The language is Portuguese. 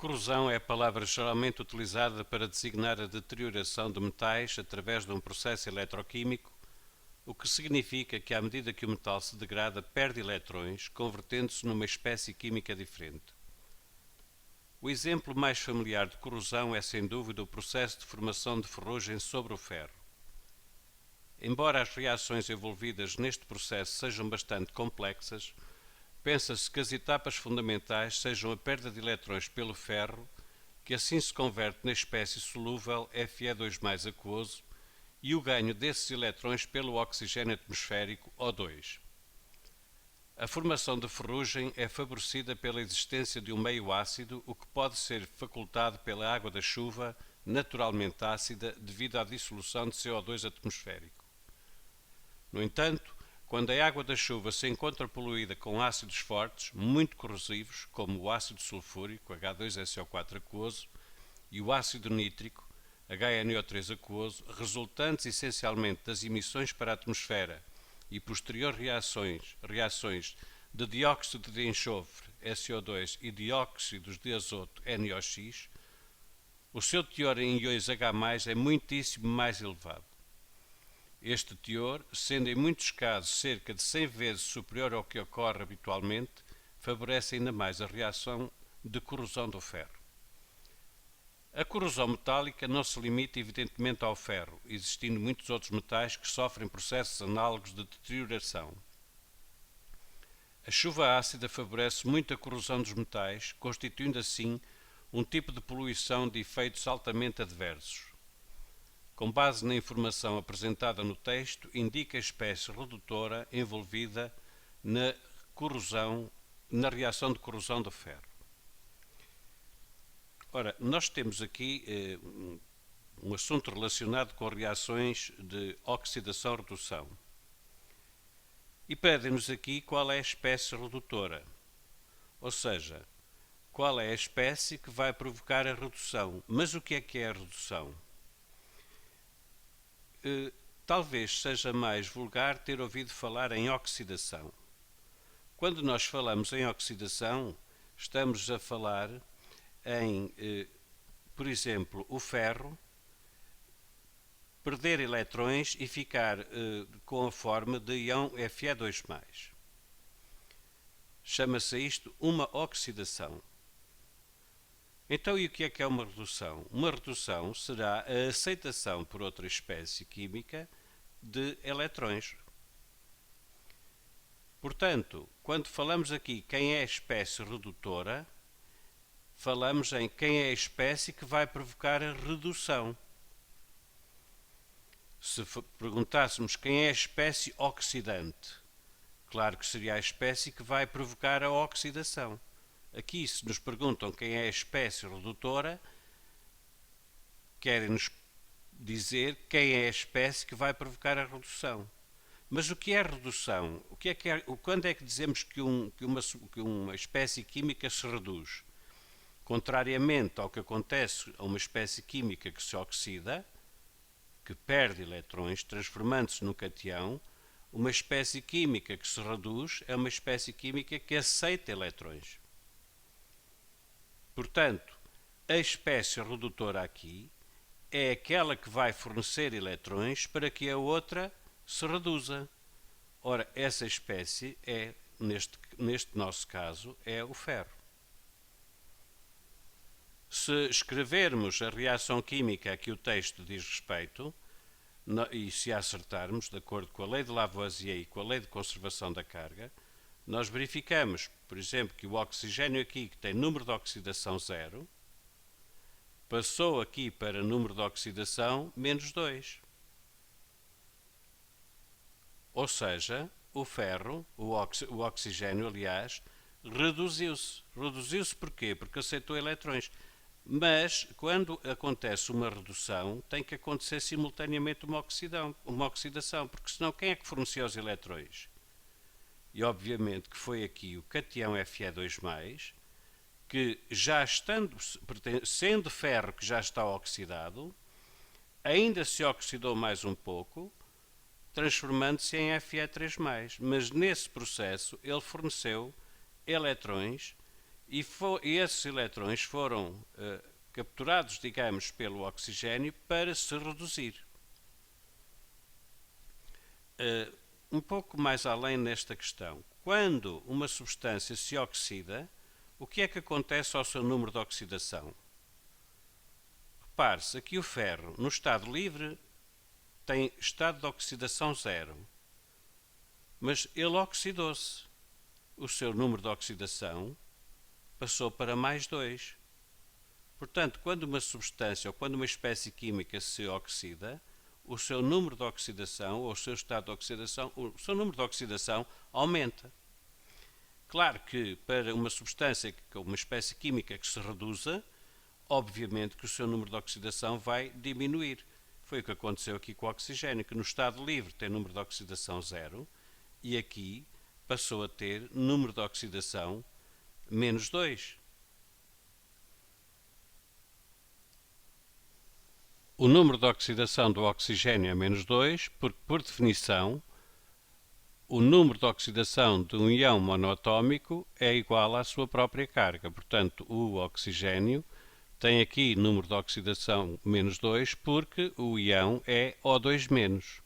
Corrosão é a palavra geralmente utilizada para designar a deterioração de metais através de um processo eletroquímico, o que significa que, à medida que o metal se degrada, perde eletrões, convertendo-se numa espécie química diferente. O exemplo mais familiar de corrosão é, sem dúvida, o processo de formação de ferrugem sobre o ferro. Embora as reações envolvidas neste processo sejam bastante complexas, pensa-se que as etapas fundamentais sejam a perda de eletrões pelo ferro, que assim se converte na espécie solúvel Fe2+ aquoso, e o ganho desses eletrões pelo oxigênio atmosférico O2. A formação de ferrugem é favorecida pela existência de um meio ácido, o que pode ser facultado pela água da chuva, naturalmente ácida, devido à dissolução de CO2 atmosférico. No entanto, quando a água da chuva se encontra poluída com ácidos fortes, muito corrosivos, como o ácido sulfúrico, H2SO4 aquoso, e o ácido nítrico, HNO3 aquoso, resultantes essencialmente das emissões para a atmosfera e posteriores reações de dióxido de enxofre, SO2, e dióxidos de azoto, NOx, o seu teor em íons H+, é muitíssimo mais elevado. Este teor, sendo em muitos casos cerca de 100 vezes superior ao que ocorre habitualmente, favorece ainda mais a reação de corrosão do ferro. A corrosão metálica não se limita evidentemente ao ferro, existindo muitos outros metais que sofrem processos análogos de deterioração. A chuva ácida favorece muito a corrosão dos metais, constituindo assim um tipo de poluição de efeitos altamente adversos. Com base na informação apresentada no texto, indica a espécie redutora envolvida na reação de corrosão do ferro. Ora, nós temos aqui um assunto relacionado com reações de oxidação-redução. E pede-nos aqui qual é a espécie redutora, ou seja, qual é a espécie que vai provocar a redução. Mas o que é a redução? Talvez seja mais vulgar ter ouvido falar em oxidação. Quando nós falamos em oxidação, estamos a falar em, por exemplo, o ferro perder eletrões e ficar com a forma de íon Fe2+. Chama-se isto uma oxidação. Então, e o que é uma redução? Uma redução será a aceitação por outra espécie química de eletrões. Portanto, quando falamos aqui quem é a espécie redutora, falamos em quem é a espécie que vai provocar a redução. Se perguntássemos quem é a espécie oxidante, claro que seria a espécie que vai provocar a oxidação. Aqui, se nos perguntam quem é a espécie redutora, querem-nos dizer quem é a espécie que vai provocar a redução. Mas o que é redução? Quando é que dizemos que uma espécie química se reduz? Contrariamente ao que acontece a uma espécie química que se oxida, que perde eletrões, transformando-se num cationo, uma espécie química que se reduz é uma espécie química que aceita eletrões. Portanto, a espécie redutora aqui é aquela que vai fornecer eletrões para que a outra se reduza. Ora, essa espécie é, neste nosso caso, é o ferro. Se escrevermos a reação química a que o texto diz respeito, e se a acertarmos, de acordo com a lei de Lavoisier e com a lei de conservação da carga, nós verificamos, por exemplo, que o oxigênio aqui, que tem número de oxidação 0, passou aqui para número de oxidação -2. Ou seja, o ferro, o oxigênio, aliás, reduziu-se. Reduziu-se porquê? Porque aceitou eletrões. Mas, quando acontece uma redução, tem que acontecer simultaneamente uma oxidação, porque senão quem é que fornecia os eletrões? E obviamente que foi aqui o cationo Fe2+, que já sendo ferro que já está oxidado, ainda se oxidou mais um pouco, transformando-se em Fe3+. Mas nesse processo ele forneceu eletrões e esses eletrões foram capturados, digamos, pelo oxigênio para se reduzir. Um pouco mais além nesta questão, quando uma substância se oxida, o que é que acontece ao seu número de oxidação? Repare-se, aqui o ferro, no estado livre, tem estado de oxidação 0, mas ele oxidou-se. O seu número de oxidação passou para mais 2. Portanto, quando uma substância ou quando uma espécie química se oxida, o seu número de oxidação ou o seu estado de oxidação, o seu número de oxidação aumenta. Claro que para uma substância, uma espécie química que se reduza, obviamente que o seu número de oxidação vai diminuir. Foi o que aconteceu aqui com o oxigênio, que no estado livre tem número de oxidação 0 e aqui passou a ter número de oxidação menos 2. O número de oxidação do oxigênio é menos 2, porque, por definição, o número de oxidação de um íon monoatómico é igual à sua própria carga. Portanto, o oxigênio tem aqui número de oxidação menos 2, porque o íon é O2-.